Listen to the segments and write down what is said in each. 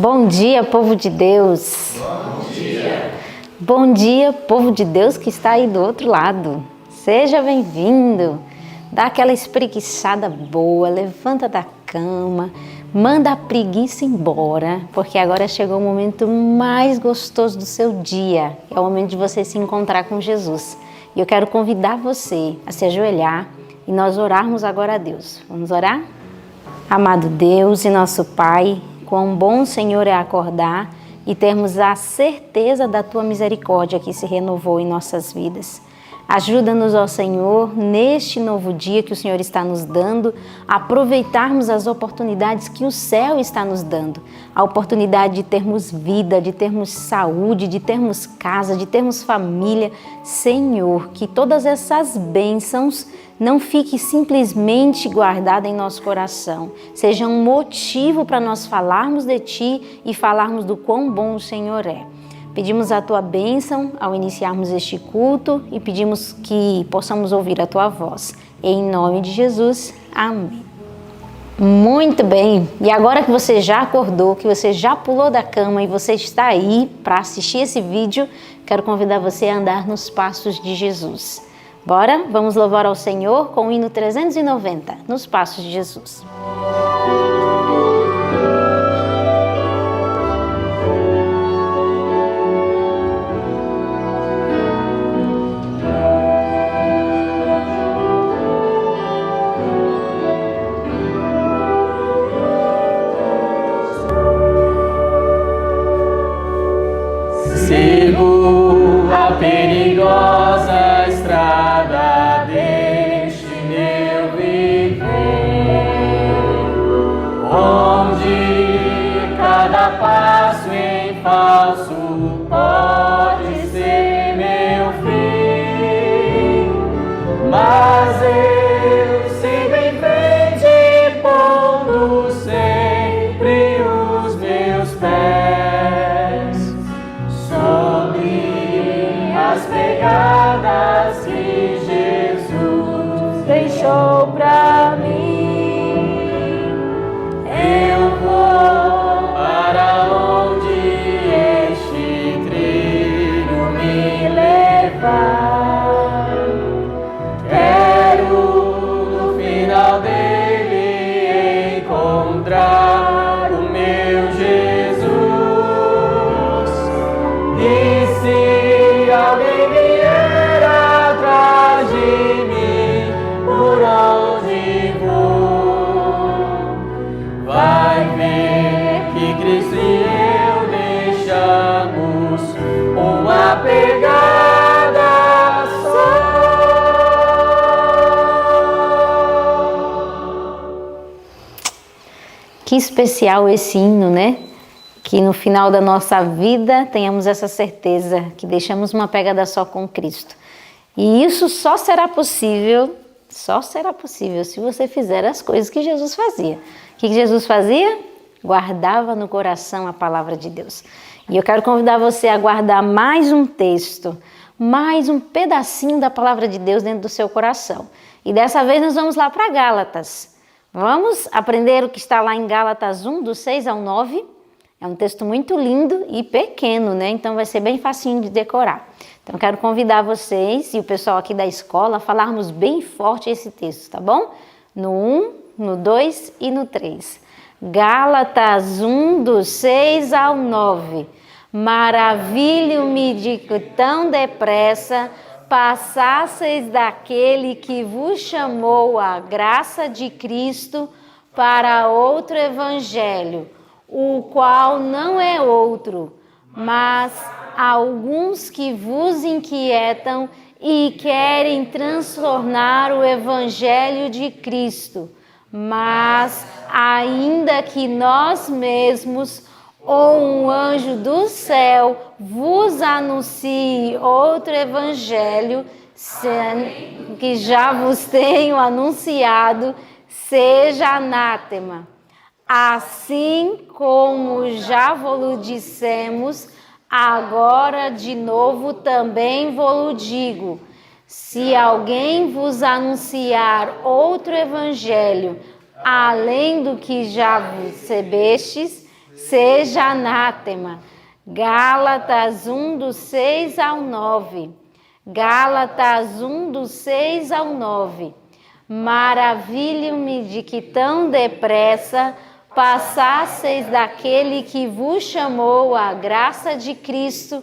Bom dia, povo de Deus. Bom dia. Bom dia, povo de Deus que está aí do outro lado. Seja bem-vindo. Dá aquela espreguiçada boa, levanta da cama, manda a preguiça embora, porque agora chegou o momento mais gostoso do seu dia. É o momento de você se encontrar com Jesus. E eu quero convidar você a se ajoelhar e nós orarmos agora a Deus. Vamos orar? Amado Deus e nosso Pai, quão bom, Senhor, é acordar e termos a certeza da Tua misericórdia que se renovou em nossas vidas. Ajuda-nos, ó Senhor, neste novo dia que o Senhor está nos dando, a aproveitarmos as oportunidades que o céu está nos dando. A oportunidade de termos vida, de termos saúde, de termos casa, de termos família. Senhor, que todas essas bênçãos não fiquem simplesmente guardadas em nosso coração. Seja um motivo para nós falarmos de Ti e falarmos do quão bom o Senhor é. Pedimos a Tua bênção ao iniciarmos este culto e pedimos que possamos ouvir a Tua voz. Em nome de Jesus, amém. Muito bem, e agora que você já acordou, que você já pulou da cama e você está aí para assistir esse vídeo, quero convidar você a andar nos passos de Jesus. Bora? Vamos louvar ao Senhor com o hino 390, nos passos de Jesus. Sigo a perigosa estrada deste meu viver, onde cada passo em falso pode ser meu fim, mas eu sigo em frente, pondo sempre os meus pés sobre as pegadas que Jesus deixou pra mim. Eu vou para onde este trilho me levar. Quero no final dele encontrar o meu Jesus. E se alguém vier atrás de mim, por onde vou, vai ver que Cristo e eu deixamos uma pegada só. Que especial esse hino, né? Que no final da nossa vida tenhamos essa certeza que deixamos uma pegada só com Cristo. E isso só será possível se você fizer as coisas que Jesus fazia. O que Jesus fazia? Guardava no coração a palavra de Deus. E eu quero convidar você a guardar mais um texto, mais um pedacinho da palavra de Deus dentro do seu coração. E dessa vez nós vamos lá para Gálatas. Vamos aprender o que está lá em Gálatas 1, do 6 ao 9. É um texto muito lindo e pequeno, né? Então vai ser bem facinho de decorar. Então eu quero convidar vocês e o pessoal aqui da escola a falarmos bem forte esse texto, tá bom? No 1, no 2 e no 3. Gálatas 1, do 6 ao 9. Maravilho-me de que tão depressa passasseis daquele que vos chamou a graça de Cristo para outro evangelho, o qual não é outro, mas alguns que vos inquietam e querem transtornar o evangelho de Cristo. Mas ainda que nós mesmos ou um anjo do céu vos anuncie outro evangelho, que já vos tenho anunciado, seja anátema. Assim como já vos dissemos, agora de novo também vos digo: se alguém vos anunciar outro evangelho, além do que já recebestes, seja anátema. Gálatas 1, do 6 ao 9. Gálatas 1, do 6 ao 9. Maravilho-me de que tão depressa passasseis daquele que vos chamou à graça de Cristo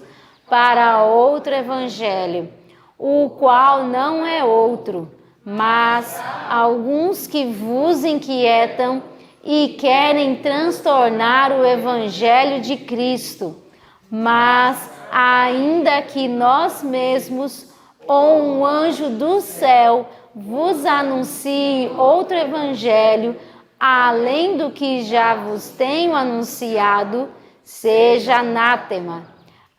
para outro evangelho, o qual não é outro, mas alguns que vos inquietam e querem transtornar o evangelho de Cristo. Mas ainda que nós mesmos ou um anjo do céu vos anuncie outro evangelho, além do que já vos tenho anunciado, seja anátema.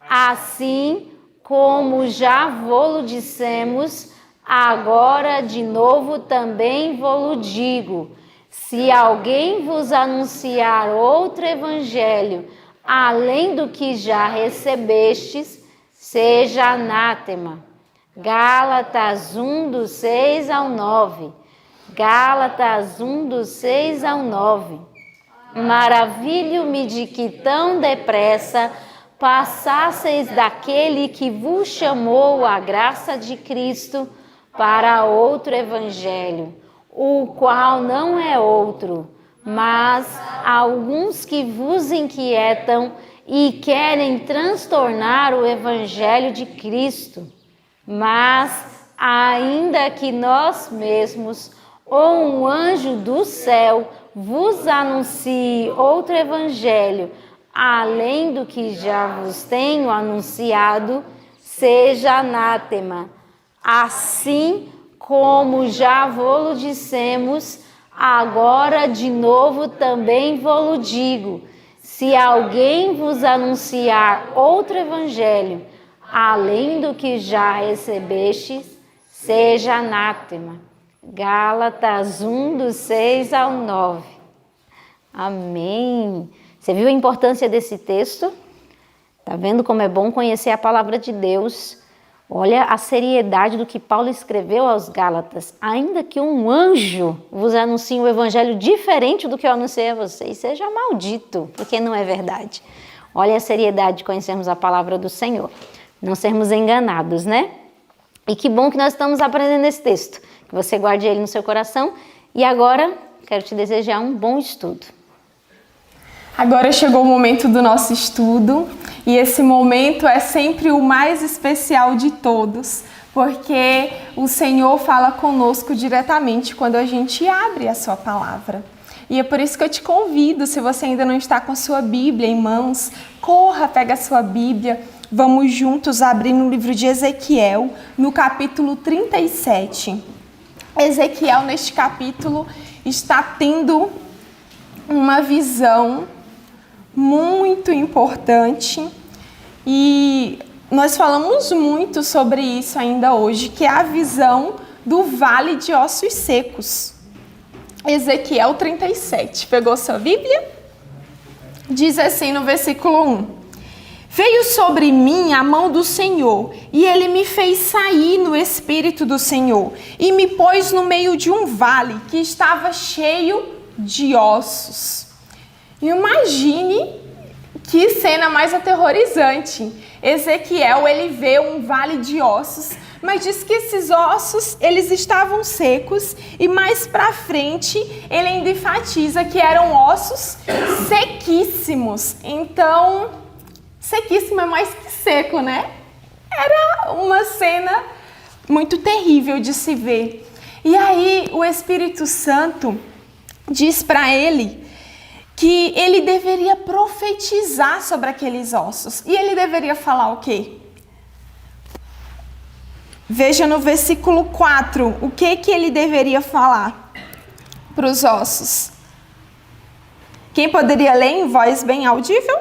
Assim como já vô-lo dissemos, agora de novo também vô-lo digo: se alguém vos anunciar outro evangelho, além do que já recebestes, seja anátema. Gálatas 1, do 6 ao 9. Gálatas 1, do 6 ao 9. Maravilho-me de que tão depressa passasseis daquele que vos chamou à graça de Cristo para outro evangelho, o qual não é outro, mas alguns que vos inquietam e querem transtornar o evangelho de Cristo. Mas ainda que nós mesmos ou um anjo do céu vos anuncie outro evangelho, além do que já vos tenho anunciado, seja anátema. Assim como já vô-lo dissemos, agora de novo também vô-lo digo: se alguém vos anunciar outro evangelho, além do que já recebestes, seja anátema. Gálatas 1, do 6 ao 9. Amém. Você viu a importância desse texto? Tá vendo como é bom conhecer a palavra de Deus? Olha a seriedade do que Paulo escreveu aos Gálatas. Ainda que um anjo vos anuncie um evangelho diferente do que eu anunciei a vocês, seja maldito, porque não é verdade. Olha a seriedade de conhecermos a palavra do Senhor. Não sermos enganados, né? E que bom que nós estamos aprendendo esse texto. Que você guarde ele no seu coração. E agora, quero te desejar um bom estudo. Agora chegou o momento do nosso estudo. E esse momento é sempre o mais especial de todos. Porque o Senhor fala conosco diretamente quando a gente abre a sua palavra. E é por isso que eu te convido, se você ainda não está com a sua Bíblia em mãos, corra, pega a sua Bíblia. Vamos juntos abrir no livro de Ezequiel, no capítulo 37. Ezequiel, neste capítulo, está tendo uma visão muito importante e nós falamos muito sobre isso ainda hoje, que é a visão do Vale de Ossos Secos. Ezequiel 37. Pegou sua Bíblia? Diz assim no versículo 1. Veio sobre mim a mão do Senhor, e ele me fez sair no Espírito do Senhor, e me pôs no meio de um vale que estava cheio de ossos. Imagine que cena mais aterrorizante. Ezequiel, ele vê um vale de ossos, mas diz que esses ossos, eles estavam secos, e mais pra frente, ele ainda enfatiza que eram ossos sequíssimos. Então, sequíssimo é mais que seco, né? Era uma cena muito terrível de se ver. E aí o Espírito Santo diz para ele que ele deveria profetizar sobre aqueles ossos. E ele deveria falar o quê? Veja no versículo 4 o que ele deveria falar para os ossos. Quem poderia ler em voz bem audível?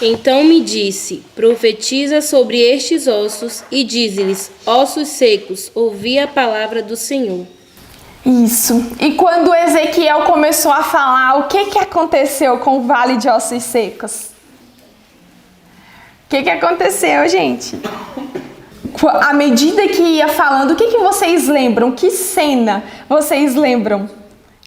Então me disse: profetiza sobre estes ossos e dize-lhes: ossos secos, ouvi a palavra do Senhor. Isso. E quando Ezequiel começou a falar, o que aconteceu com o vale de ossos secos? O que aconteceu, gente? À medida que ia falando, o que vocês lembram? Que cena vocês lembram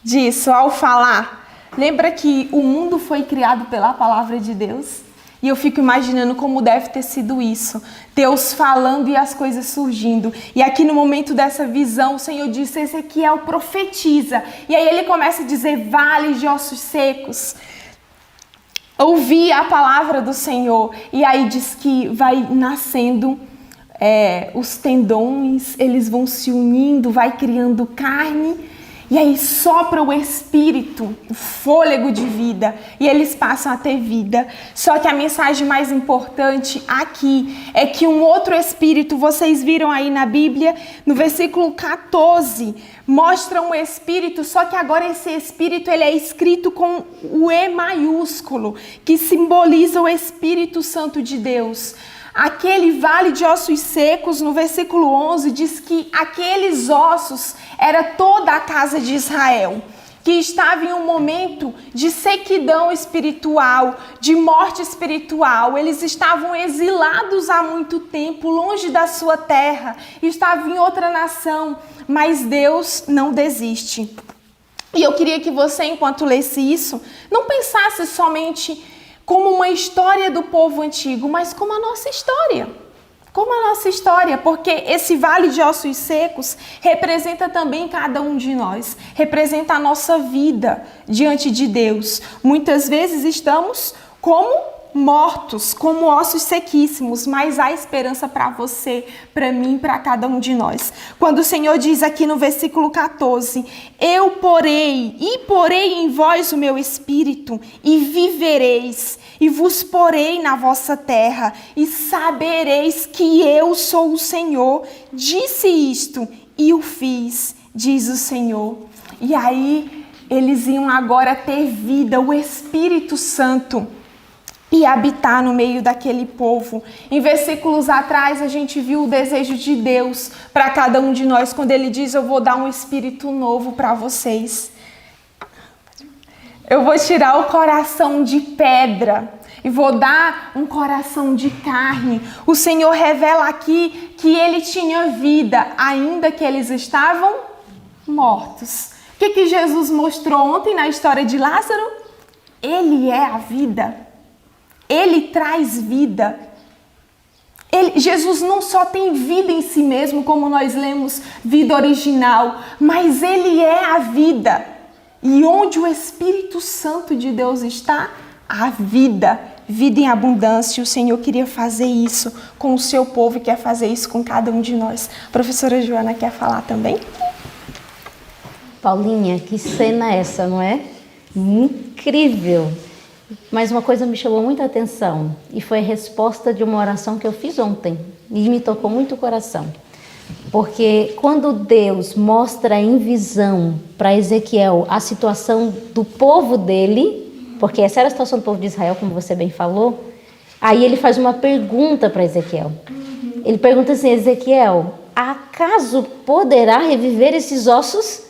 disso ao falar Lembra que o mundo foi criado pela palavra de Deus? E eu fico imaginando como deve ter sido isso. Deus falando e as coisas surgindo. E aqui no momento dessa visão, o Senhor disse: Ezequiel, profetiza. E aí ele começa a dizer: vales de ossos secos. Ouvi a palavra do Senhor. E aí diz que vai nascendo os tendões, eles vão se unindo, vai criando carne. E aí sopra o Espírito, o fôlego de vida, e eles passam a ter vida. Só que a mensagem mais importante aqui é que um outro Espírito, vocês viram aí na Bíblia, no versículo 14, mostra um Espírito, só que agora esse Espírito ele é escrito com o E maiúsculo, que simboliza o Espírito Santo de Deus. Aquele vale de ossos secos, no versículo 11, diz que aqueles ossos era toda a casa de Israel, que estava em um momento de sequidão espiritual, de morte espiritual. Eles estavam exilados há muito tempo, longe da sua terra, estavam em outra nação, mas Deus não desiste. E eu queria que você, enquanto lesse isso, não pensasse somente como uma história do povo antigo, mas como a nossa história. Como a nossa história, porque esse vale de ossos secos representa também cada um de nós, representa a nossa vida diante de Deus. Muitas vezes estamos como mortos, como ossos sequíssimos, mas há esperança para você, para mim, para cada um de nós. Quando o Senhor diz aqui no versículo 14, eu porei em vós o meu espírito, e vivereis, e vos porei na vossa terra, e sabereis que eu sou o Senhor. Disse isto, e o fiz, diz o Senhor. E aí, eles iam agora ter vida, o Espírito Santo, e habitar no meio daquele povo. Em versículos atrás, a gente viu o desejo de Deus para cada um de nós, quando Ele diz: eu vou dar um espírito novo para vocês. Eu vou tirar o coração de pedra e vou dar um coração de carne. O Senhor revela aqui que Ele tinha vida, ainda que eles estavam mortos. O que Jesus mostrou ontem na história de Lázaro? Ele é a vida. Ele traz vida. Jesus não só tem vida em si mesmo, como nós lemos, vida original, mas Ele é a vida. E onde o Espírito Santo de Deus está, a vida, vida em abundância. O Senhor queria fazer isso com o seu povo e quer fazer isso com cada um de nós. A professora Joana quer falar também? Paulinha, que cena é essa, não é? Incrível! Mas uma coisa me chamou muita atenção e foi a resposta de uma oração que eu fiz ontem e me tocou muito o coração. Porque quando Deus mostra em visão para Ezequiel a situação do povo dele, porque essa era a situação do povo de Israel, como você bem falou, aí ele faz uma pergunta para Ezequiel. Ele pergunta assim: Ezequiel, acaso poderá reviver esses ossos?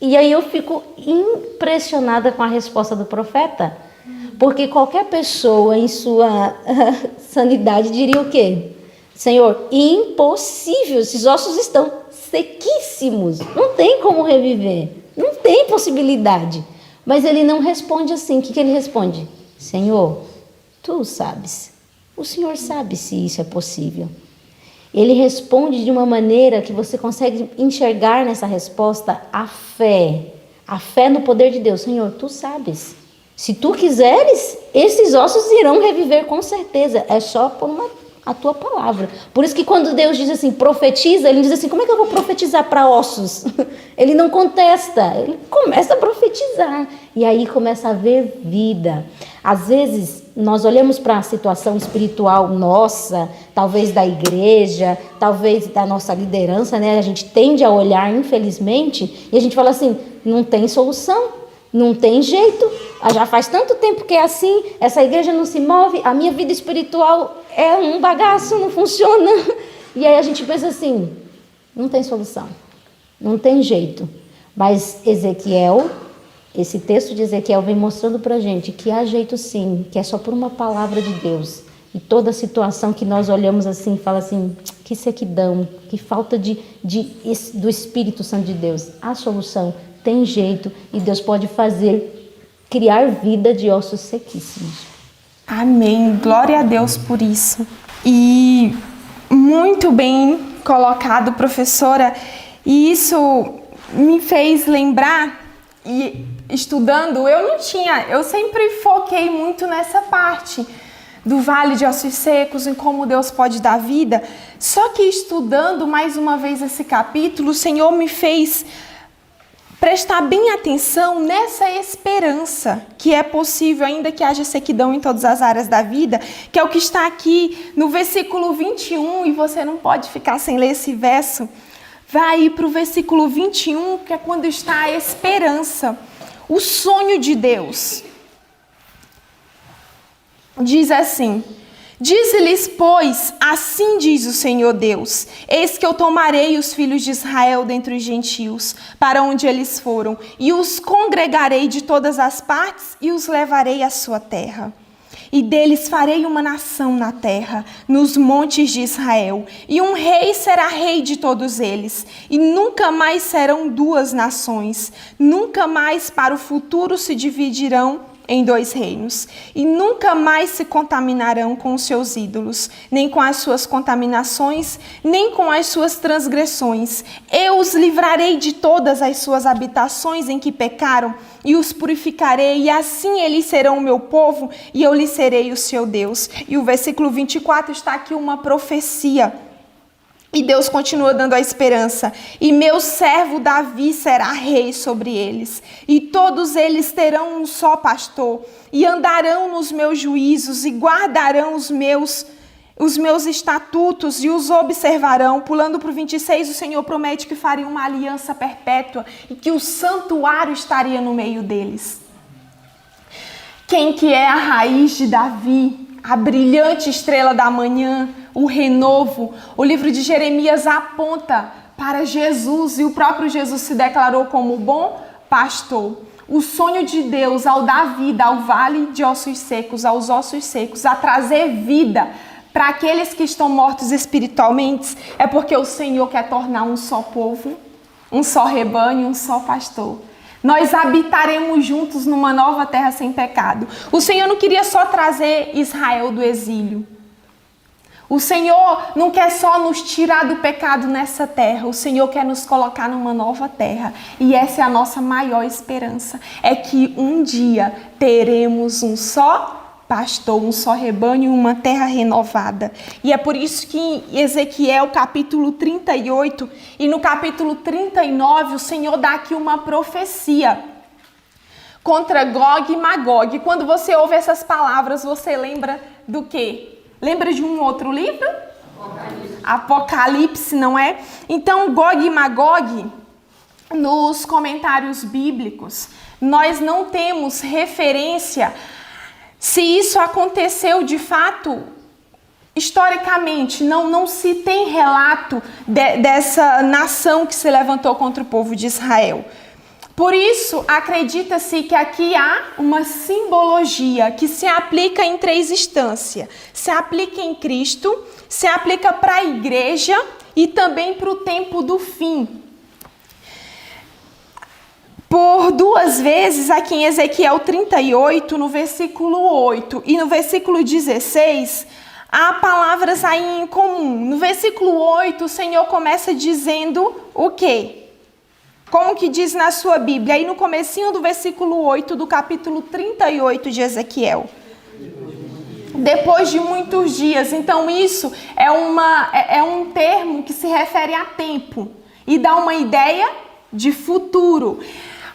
E aí eu fico impressionada com a resposta do profeta. Porque qualquer pessoa em sua sanidade diria o quê? Senhor, impossível, esses ossos estão sequíssimos, não tem como reviver, não tem possibilidade. Mas ele não responde assim. O que ele responde? Senhor, tu sabes, o Senhor sabe se isso é possível. Ele responde de uma maneira que você consegue enxergar nessa resposta a fé no poder de Deus. Senhor, tu sabes. Se tu quiseres, esses ossos irão reviver com certeza. É só por a tua palavra. Por isso que quando Deus diz assim, profetiza, Ele diz assim, como é que eu vou profetizar para ossos? Ele não contesta, Ele começa a profetizar. E aí começa a haver vida. Às vezes, nós olhamos para a situação espiritual nossa, talvez da igreja, talvez da nossa liderança, né? A gente tende a olhar, infelizmente, e a gente fala assim, não tem solução. Não tem jeito, já faz tanto tempo que é assim, essa igreja não se move, a minha vida espiritual é um bagaço, não funciona. E aí a gente pensa assim, não tem solução, não tem jeito. Mas Ezequiel, esse texto de Ezequiel vem mostrando pra gente que há jeito sim, que é só por uma palavra de Deus. E toda situação que nós olhamos assim e fala assim, que sequidão, que falta do Espírito Santo de Deus, há solução. Tem jeito e Deus pode fazer criar vida de ossos sequíssimos. Amém. Glória a Deus por isso. E muito bem colocado, professora. E isso me fez lembrar, e estudando, eu sempre foquei muito nessa parte do vale de ossos secos, em como Deus pode dar vida. Só que estudando mais uma vez esse capítulo, o Senhor me fez prestar bem atenção nessa esperança que é possível, ainda que haja sequidão em todas as áreas da vida, que é o que está aqui no versículo 21, e você não pode ficar sem ler esse verso. Vai para o versículo 21, que é quando está a esperança, o sonho de Deus. Diz assim: dize-lhes, pois, assim diz o Senhor Deus, eis que eu tomarei os filhos de Israel dentre os gentios, para onde eles foram, e os congregarei de todas as partes, e os levarei à sua terra. E deles farei uma nação na terra, nos montes de Israel, e um rei será rei de todos eles, e nunca mais serão duas nações, nunca mais para o futuro se dividirão em dois reinos, e nunca mais se contaminarão com os seus ídolos, nem com as suas contaminações, nem com as suas transgressões. Eu os livrarei de todas as suas habitações em que pecaram, e os purificarei, e assim eles serão o meu povo, e eu lhes serei o seu Deus. E o versículo 24 está aqui uma profecia. E Deus continua dando a esperança. E meu servo Davi será rei sobre eles. E todos eles terão um só pastor. E andarão nos meus juízos e guardarão os meus estatutos e os observarão. Pulando para o 26, o Senhor promete que faria uma aliança perpétua e que o santuário estaria no meio deles. Quem que é a raiz de Davi? A brilhante estrela da manhã, o renovo. O livro de Jeremias aponta para Jesus, e o próprio Jesus se declarou como o bom pastor. O sonho de Deus ao dar vida ao vale de ossos secos, aos ossos secos, a trazer vida para aqueles que estão mortos espiritualmente, é porque o Senhor quer tornar um só povo, um só rebanho, um só pastor. Nós habitaremos juntos numa nova terra sem pecado. O Senhor não queria só trazer Israel do exílio. O Senhor não quer só nos tirar do pecado nessa terra. O Senhor quer nos colocar numa nova terra. E essa é a nossa maior esperança. É que um dia teremos um só pastor, um só rebanho, uma terra renovada. E é por isso que em Ezequiel capítulo 38 e no capítulo 39 o Senhor dá aqui uma profecia contra Gog e Magog. Quando você ouve essas palavras, você lembra do quê? Lembra de um outro livro? Apocalipse, não é? Então, Gog e Magog, nos comentários bíblicos, nós não temos referência se isso aconteceu de fato, historicamente. Não se tem relato dessa nação que se levantou contra o povo de Israel. Por isso, acredita-se que aqui há uma simbologia que se aplica em três instâncias. Se aplica em Cristo, se aplica para a igreja e também para o tempo do fim. Por duas vezes, aqui em Ezequiel 38, no versículo 8 e no versículo 16, há palavras aí em comum. No versículo 8, o Senhor começa dizendo o quê? Como que diz na sua Bíblia? Aí no comecinho do versículo 8 do capítulo 38 de Ezequiel. Depois de muitos dias. Então isso é um termo que se refere a tempo e dá uma ideia de futuro.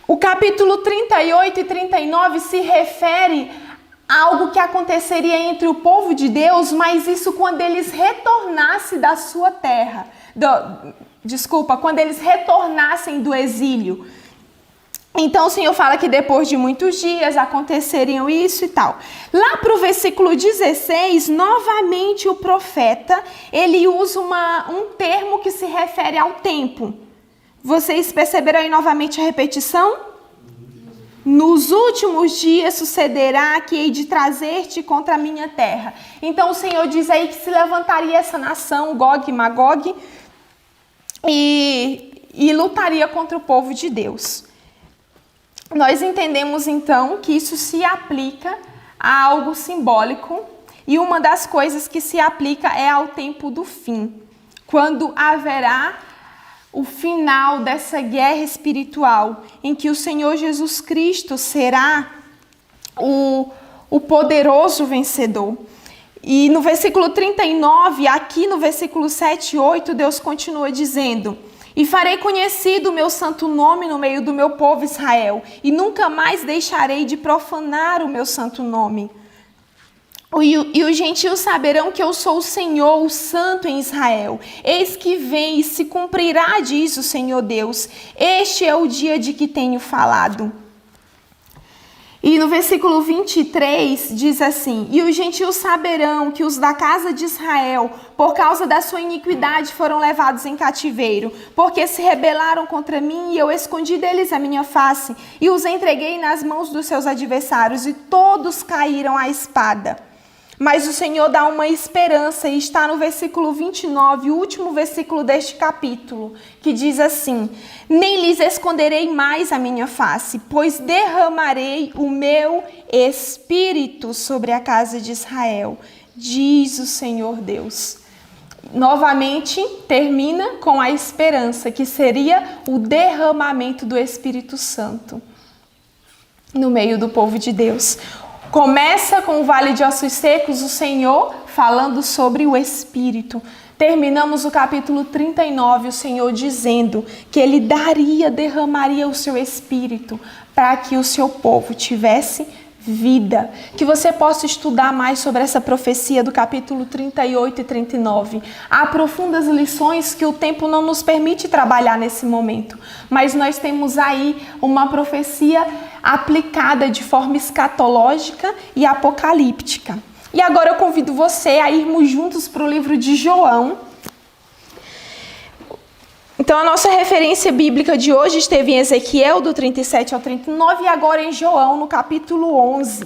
O capítulo 38 e 39 se refere a algo que aconteceria entre o povo de Deus, mas isso quando eles retornassem da sua terra. Quando eles retornassem do exílio. Então o Senhor fala que depois de muitos dias aconteceriam isso e tal. Lá para o versículo 16, novamente o profeta, ele usa um termo que se refere ao tempo. Vocês perceberam aí novamente a repetição? Nos últimos dias sucederá que hei de trazer-te contra a minha terra. Então o Senhor diz aí que se levantaria essa nação, Gog e Magog, e lutaria contra o povo de Deus. nós entendemos então que isso se aplica a algo simbólico, e uma das coisas que se aplica é ao tempo do fim, quando haverá o final dessa guerra espiritual, em que o Senhor Jesus Cristo será o poderoso vencedor. E no versículo 39, aqui no versículo 7 e 8, Deus continua dizendo: e farei conhecido o meu santo nome no meio do meu povo Israel, e nunca mais deixarei de profanar o meu santo nome. E os gentios saberão que eu sou o Senhor, o Santo em Israel. Eis que vem e se cumprirá, diz o Senhor Deus. Este é o dia de que tenho falado. E no versículo 23 diz assim: e os gentios saberão que os da casa de Israel, por causa da sua iniquidade, foram levados em cativeiro, porque se rebelaram contra mim, e eu escondi deles a minha face, e os entreguei nas mãos dos seus adversários, e todos caíram à espada. Mas o Senhor dá uma esperança, e está no versículo 29, o último versículo deste capítulo, que diz assim: nem lhes esconderei mais a minha face, pois derramarei o meu espírito sobre a casa de Israel, diz o Senhor Deus. Novamente, termina com a esperança, que seria o derramamento do Espírito Santo no meio do povo de Deus. Começa com o vale de ossos secos, o Senhor falando sobre o Espírito. Terminamos o capítulo 39, o Senhor dizendo que Ele derramaria o seu Espírito para que o seu povo tivesse vida. Que você possa estudar mais sobre essa profecia do capítulo 38 e 39. Há profundas lições que o tempo não nos permite trabalhar nesse momento, mas nós temos aí uma profecia aplicada de forma escatológica e apocalíptica. E agora eu convido você a irmos juntos para o livro de João. Então a nossa referência bíblica de hoje esteve em Ezequiel, do 37 ao 39, e agora em João, no capítulo 11.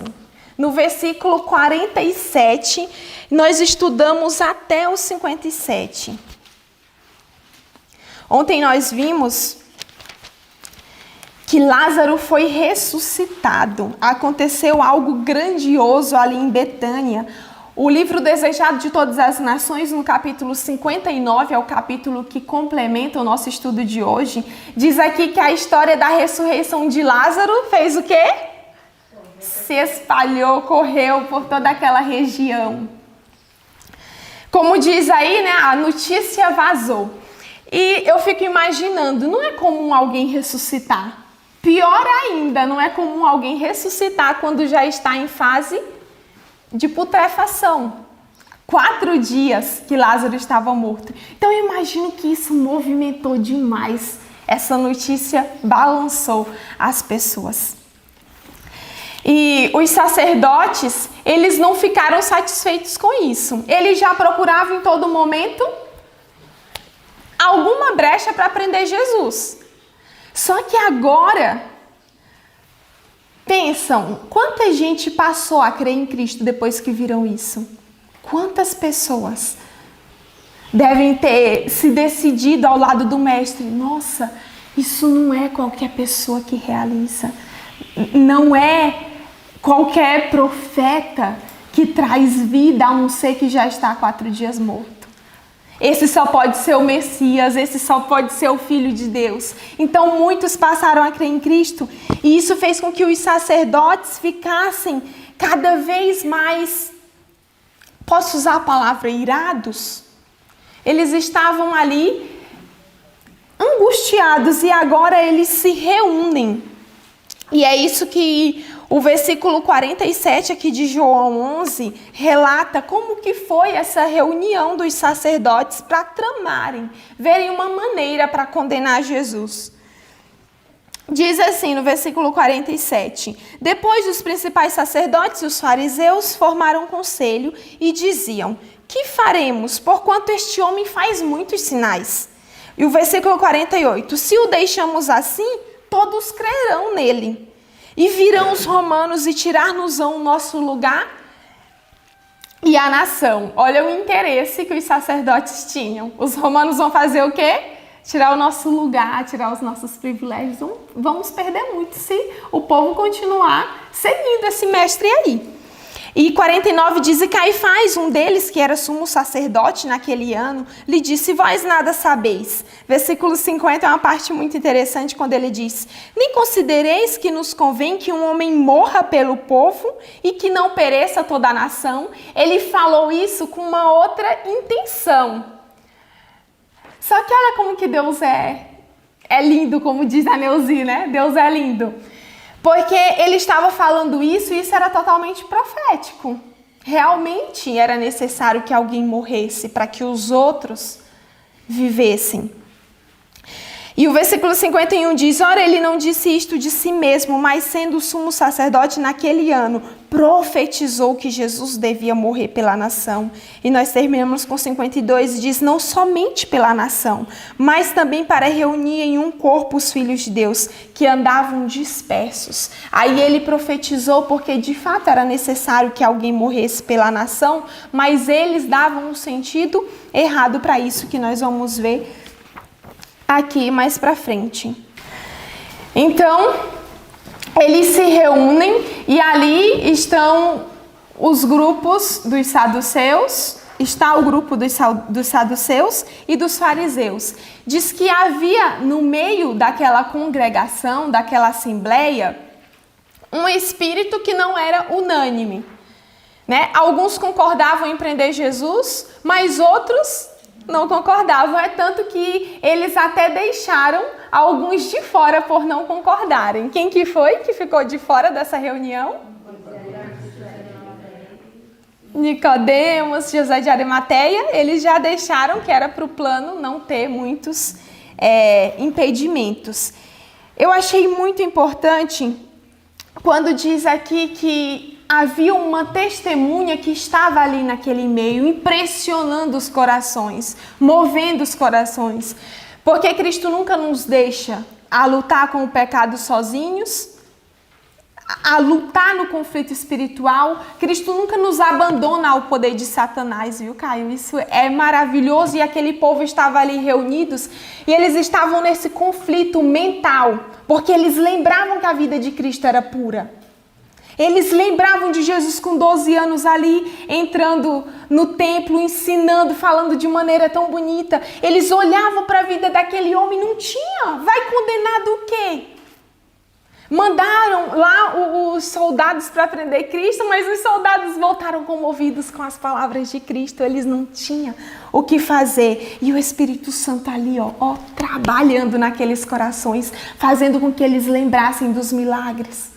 No versículo 47, nós estudamos até o 57. Ontem nós vimos que Lázaro foi ressuscitado. Aconteceu algo grandioso ali em Betânia. O livro Desejado de Todas as Nações, no capítulo 59, é o capítulo que complementa o nosso estudo de hoje, diz aqui que a história da ressurreição de Lázaro fez o quê? Se espalhou, correu por toda aquela região. Como diz aí, né, a notícia vazou. E eu fico imaginando, não é comum alguém ressuscitar. Pior ainda, não é comum alguém ressuscitar quando já está em fase de putrefação. 4 dias que Lázaro estava morto. Então eu imagino que isso movimentou demais. Essa notícia balançou as pessoas. E os sacerdotes, eles não ficaram satisfeitos com isso. Eles já procuravam em todo momento alguma brecha para prender Jesus. Só que agora, pensam, quanta gente passou a crer em Cristo depois que viram isso? Quantas pessoas devem ter se decidido ao lado do mestre? Nossa, isso não é qualquer pessoa que realiza. Não é qualquer profeta que traz vida a um ser que já está há 4 dias morto. Esse só pode ser o Messias, esse só pode ser o Filho de Deus. Então muitos passaram a crer em Cristo, e isso fez com que os sacerdotes ficassem cada vez mais, posso usar a palavra irados? Eles estavam ali angustiados, e agora eles se reúnem. E é isso que o versículo 47 aqui de João 11 relata como que foi essa reunião dos sacerdotes para tramarem, verem uma maneira para condenar Jesus. Diz assim no versículo 47, depois os principais sacerdotes e os fariseus formaram um conselho e diziam, que faremos, porquanto este homem faz muitos sinais? E o versículo 48, se o deixamos assim, todos crerão nele. E virão os romanos e tirar-nos-ão o nosso lugar e a nação. Olha o interesse que os sacerdotes tinham. Os romanos vão fazer o quê? tirar o nosso lugar, tirar os nossos privilégios. Vamos perder muito se o povo continuar seguindo esse mestre aí. E 49 diz: e Caifás, um deles, que era sumo sacerdote naquele ano, lhe disse: vós nada sabeis. Versículo 50 é uma parte muito interessante, quando ele diz: nem considereis que nos convém que um homem morra pelo povo e que não pereça toda a nação. Ele falou isso com uma outra intenção. Só que olha como que Deus é lindo, como diz a Neuzi, né? Deus é lindo. Porque ele estava falando isso e isso era totalmente profético. Realmente era necessário que alguém morresse para que os outros vivessem. E o versículo 51 diz: ora, ele não disse isto de si mesmo, mas sendo sumo sacerdote naquele ano, profetizou que Jesus devia morrer pela nação. E nós terminamos com 52, diz: não somente pela nação, mas também para reunir em um corpo os filhos de Deus, que andavam dispersos. Aí ele profetizou porque de fato era necessário que alguém morresse pela nação, mas eles davam um sentido errado para isso, que nós vamos ver aqui mais para frente. Então, eles se reúnem e ali estão os grupos dos saduceus, está o grupo dos saduceus e dos fariseus. Diz que havia no meio daquela congregação, daquela assembleia, um espírito que não era unânime, né? Alguns concordavam em prender Jesus, mas outros não concordavam, é tanto que eles até deixaram alguns de fora por não concordarem. Quem que foi que ficou de fora dessa reunião? Nicodemos, José de Arimateia. Eles já deixaram que era para o plano não ter muitos impedimentos. Eu achei muito importante quando diz aqui que havia uma testemunha que estava ali naquele meio, impressionando os corações, movendo os corações. Porque Cristo nunca nos deixa a lutar com o pecado sozinhos, a lutar no conflito espiritual. Cristo nunca nos abandona ao poder de Satanás, viu, Caio? Isso é maravilhoso. E aquele povo estava ali reunidos e eles estavam nesse conflito mental, porque eles lembravam que a vida de Cristo era pura. Eles lembravam de Jesus com 12 anos ali, entrando no templo, ensinando, falando de maneira tão bonita. Eles olhavam para a vida daquele homem, não tinha. Vai condenar do quê? Mandaram lá os soldados para prender Cristo, mas os soldados voltaram comovidos com as palavras de Cristo. Eles não tinham o que fazer. E o Espírito Santo ali, trabalhando naqueles corações, fazendo com que eles lembrassem dos milagres.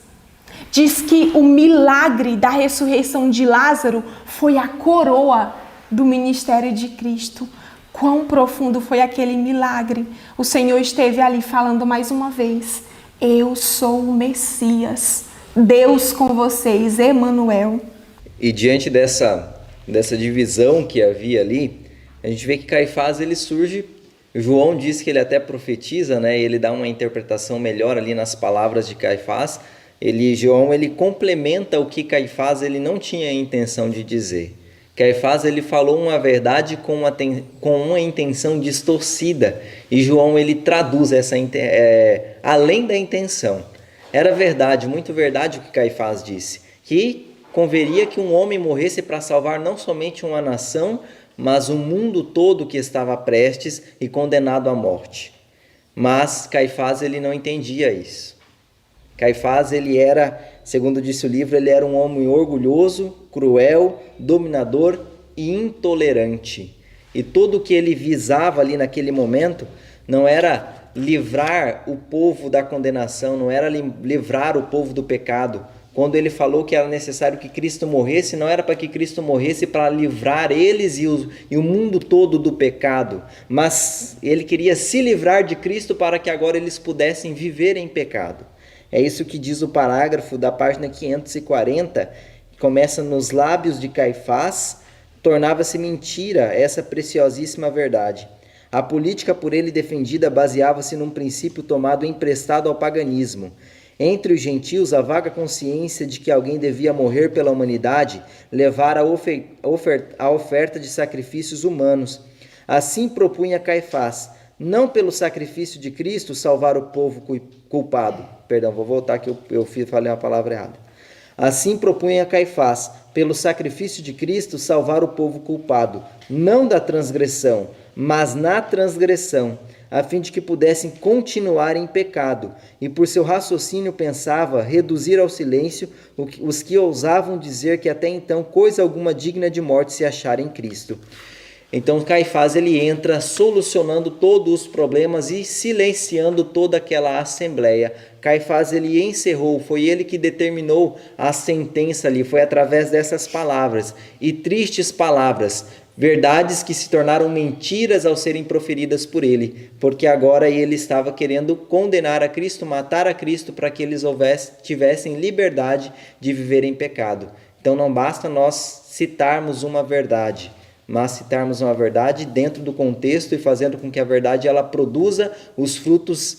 Diz que o milagre da ressurreição de Lázaro foi a coroa do ministério de Cristo. Quão profundo foi aquele milagre. O Senhor esteve ali falando mais uma vez: eu sou o Messias, Deus com vocês, Emanuel. E diante dessa divisão que havia ali, a gente vê que Caifás ele surge. João diz que ele até profetiza, né? Ele dá uma interpretação melhor ali nas palavras de Caifás. João ele complementa o que Caifás ele não tinha a intenção de dizer. Caifás ele falou uma verdade com uma intenção distorcida, e João ele traduz essa além da intenção. Era verdade, muito verdade o que Caifás disse, que converia que um homem morresse para salvar não somente uma nação, mas o mundo todo que estava prestes e condenado à morte. Mas Caifás ele não entendia isso. Caifás, ele era, segundo disse o livro, ele era um homem orgulhoso, cruel, dominador e intolerante. E tudo o que ele visava ali naquele momento não era livrar o povo da condenação, não era livrar o povo do pecado. Quando ele falou que era necessário que Cristo morresse, não era para que Cristo morresse para livrar eles e o mundo todo do pecado, mas ele queria se livrar de Cristo para que agora eles pudessem viver em pecado. É isso que diz o parágrafo da página 540, que começa: nos lábios de Caifás tornava-se mentira essa preciosíssima verdade. A política por ele defendida baseava-se num princípio tomado emprestado ao paganismo. Entre os gentios, a vaga consciência de que alguém devia morrer pela humanidade levara a oferta de sacrifícios humanos. Assim propunha Caifás: não pelo sacrifício de Cristo salvar o povo culpado. Perdão, vou voltar que eu falei uma palavra errada. Assim propunha Caifás, pelo sacrifício de Cristo salvar o povo culpado, não da transgressão, mas na transgressão, a fim de que pudessem continuar em pecado, e por seu raciocínio pensava reduzir ao silêncio os que ousavam dizer que até então coisa alguma digna de morte se achara em Cristo. Então Caifás ele entra solucionando todos os problemas e silenciando toda aquela assembleia. Caifás ele encerrou, foi ele que determinou a sentença ali, foi através dessas palavras, e tristes palavras, verdades que se tornaram mentiras ao serem proferidas por ele, porque agora ele estava querendo condenar a Cristo, matar a Cristo para que eles tivessem liberdade de viver em pecado. Então não basta nós citarmos uma verdade, mas citarmos uma verdade dentro do contexto e fazendo com que a verdade ela produza os frutos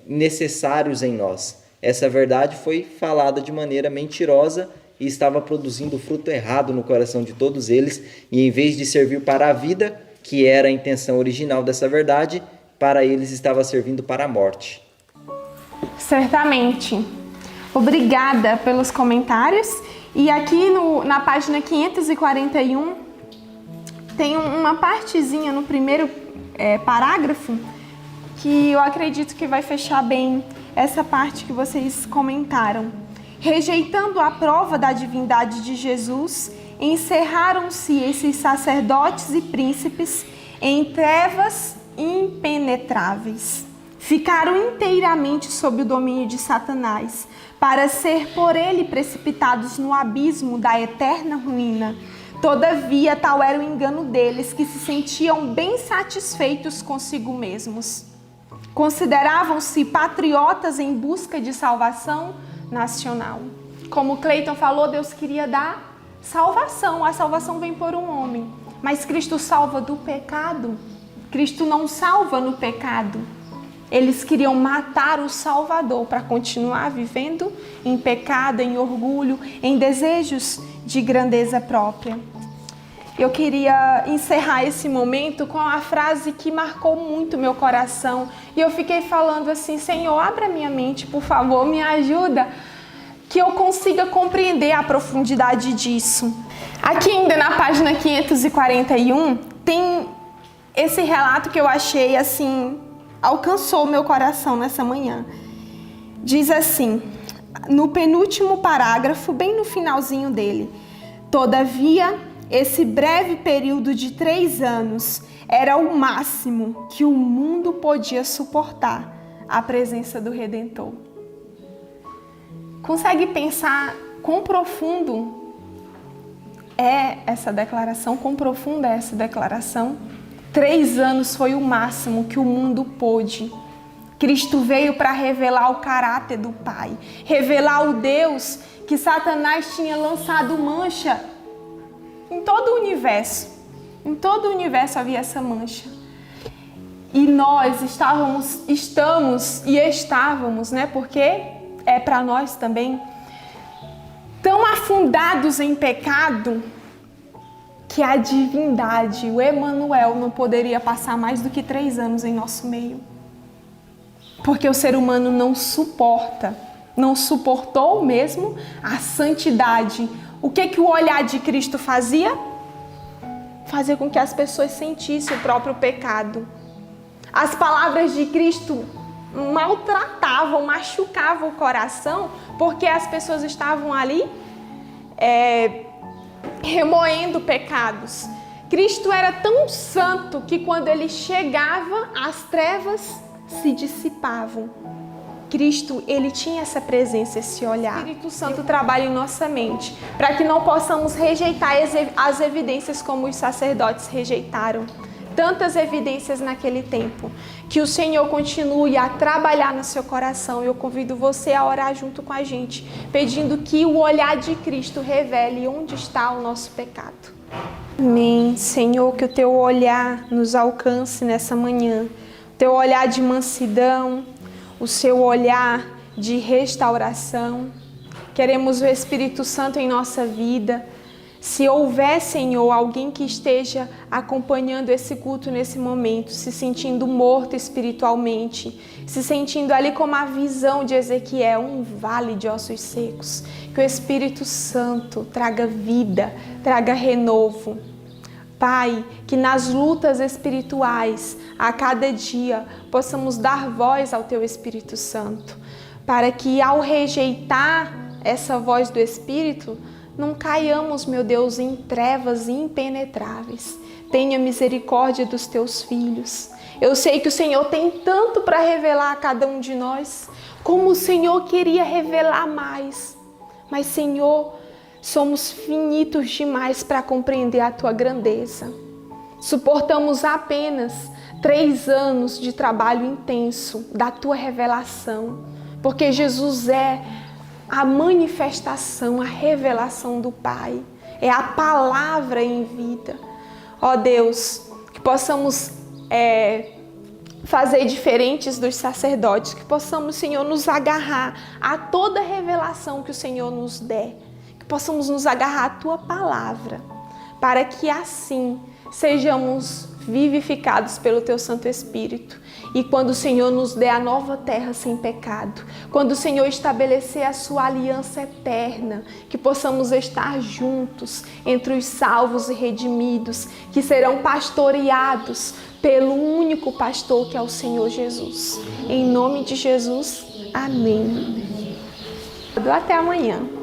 necessários em nós. Essa verdade foi falada de maneira mentirosa e estava produzindo o fruto errado no coração de todos eles, e em vez de servir para a vida, que era a intenção original dessa verdade, para eles estava servindo para a morte. Certamente. Obrigada pelos comentários. E aqui na página 541, tem uma partezinha no primeiro parágrafo que eu acredito que vai fechar bem essa parte que vocês comentaram. Rejeitando a prova da divindade de Jesus, encerraram-se esses sacerdotes e príncipes em trevas impenetráveis. Ficaram inteiramente sob o domínio de Satanás, para ser por ele precipitados no abismo da eterna ruína. Todavia, tal era o engano deles, que se sentiam bem satisfeitos consigo mesmos. Consideravam-se patriotas em busca de salvação nacional. Como Cleiton falou, Deus queria dar salvação. A salvação vem por um homem. Mas Cristo salva do pecado? Cristo não salva no pecado. Eles queriam matar o Salvador para continuar vivendo em pecado, em orgulho, em desejos de grandeza própria. Eu queria encerrar esse momento com uma frase que marcou muito meu coração. E eu fiquei falando assim: Senhor, abra minha mente, por favor, me ajuda, que eu consiga compreender a profundidade disso. Aqui ainda na página 541, tem esse relato que eu achei assim, alcançou meu coração nessa manhã. Diz assim, no penúltimo parágrafo, bem no finalzinho dele: todavia, esse breve período de 3 anos era o máximo que o mundo podia suportar a presença do Redentor. Consegue pensar quão profundo é essa declaração? Quão profunda é essa declaração? 3 anos foi o máximo que o mundo pôde. Cristo veio para revelar o caráter do Pai, revelar o Deus que Satanás tinha lançado mancha. Em todo o universo havia essa mancha. E nós estávamos, né? Porque é para nós também, tão afundados em pecado que a divindade, o Emanuel, não poderia passar mais do que 3 anos em nosso meio. Porque o ser humano não suportou mesmo a santidade. O que o olhar de Cristo fazia? Fazia com que as pessoas sentissem o próprio pecado. As palavras de Cristo maltratavam, machucavam o coração, porque as pessoas estavam ali remoendo pecados. Cristo era tão santo que quando ele chegava, as trevas se dissipavam. Cristo, ele tinha essa presença, esse olhar. O Espírito Santo trabalha em nossa mente, para que não possamos rejeitar as evidências como os sacerdotes rejeitaram. Tantas evidências naquele tempo. Que o Senhor continue a trabalhar no seu coração. Eu convido você a orar junto com a gente, pedindo que o olhar de Cristo revele onde está o nosso pecado. Amém. Senhor, que o teu olhar nos alcance nessa manhã. O teu olhar de mansidão, o seu olhar de restauração. Queremos o Espírito Santo em nossa vida. Se houver, Senhor, alguém que esteja acompanhando esse culto nesse momento, se sentindo morto espiritualmente, se sentindo ali como a visão de Ezequiel, um vale de ossos secos, que o Espírito Santo traga vida, traga renovo. Pai, que nas lutas espirituais, a cada dia, possamos dar voz ao Teu Espírito Santo, para que ao rejeitar essa voz do Espírito, não caiamos, meu Deus, em trevas impenetráveis. Tenha misericórdia dos Teus filhos. Eu sei que o Senhor tem tanto para revelar a cada um de nós, como o Senhor queria revelar mais. Mas, Senhor, somos finitos demais para compreender a Tua grandeza. Suportamos apenas 3 anos de trabalho intenso da Tua revelação, porque Jesus é a manifestação, a revelação do Pai, é a palavra em vida. Ó Deus, que possamos fazer diferentes dos sacerdotes, que possamos, Senhor, nos agarrar a toda revelação que o Senhor nos der, que possamos nos agarrar à Tua palavra, para que assim sejamos vivificados pelo Teu Santo Espírito. E quando o Senhor nos der a nova terra sem pecado, quando o Senhor estabelecer a Sua aliança eterna, que possamos estar juntos entre os salvos e redimidos, que serão pastoreados pelo único pastor que é o Senhor Jesus. Em nome de Jesus, amém. Até amanhã.